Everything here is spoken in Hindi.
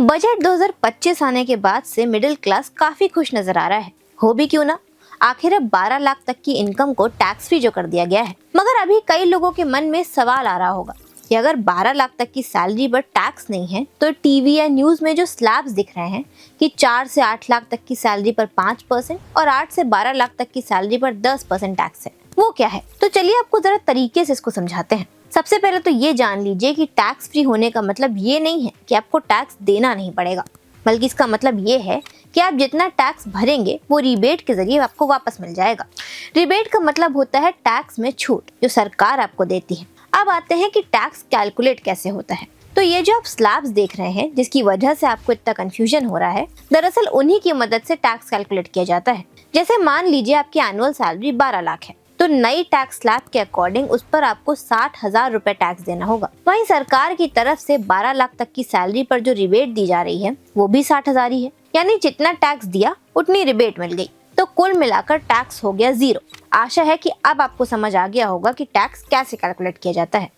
बजट 2025 आने के बाद से मिडिल क्लास काफी खुश नजर आ रहा है। हो भी क्यों ना, आखिर अब 12 लाख तक की इनकम को टैक्स फ्री जो कर दिया गया है। मगर अभी कई लोगों के मन में सवाल आ रहा होगा कि अगर 12 लाख तक की सैलरी पर टैक्स नहीं है तो टीवी या न्यूज में जो स्लैब्स दिख रहे हैं कि 4 से 8 लाख तक की सैलरी पर 5% और 8 से 12 लाख तक की सैलरी पर 10% टैक्स है, वो क्या है? तो चलिए आपको जरा तरीके से इसको समझाते हैं। सबसे पहले तो ये जान लीजिए कि टैक्स फ्री होने का मतलब ये नहीं है कि आपको टैक्स देना नहीं पड़ेगा, बल्कि इसका मतलब ये है कि आप जितना टैक्स भरेंगे वो रिबेट के जरिए आपको वापस मिल जाएगा। रिबेट का मतलब होता है टैक्स में छूट जो सरकार आपको देती है। अब आते हैं कि टैक्स कैलकुलेट कैसे होता है। तो ये जो आप स्लैब्स देख रहे हैं जिसकी वजह से आपको इतना कंफ्यूजन हो रहा है, दरअसल उन्हीं की मदद से टैक्स कैलकुलेट किया जाता है। जैसे मान लीजिए आपकी एनुअल सैलरी 12 लाख है, तो नई टैक्स स्लैब के अकॉर्डिंग उस पर आपको 60,000 रुपए टैक्स देना होगा। वहीं सरकार की तरफ से 12 लाख तक की सैलरी पर जो रिबेट दी जा रही है वो भी 60,000 ही है, यानी जितना टैक्स दिया उतनी रिबेट मिल गई। तो कुल मिलाकर टैक्स हो गया 0। आशा है कि अब आपको समझ आ गया होगा कि टैक्स कैसे कैलकुलेट किया जाता है।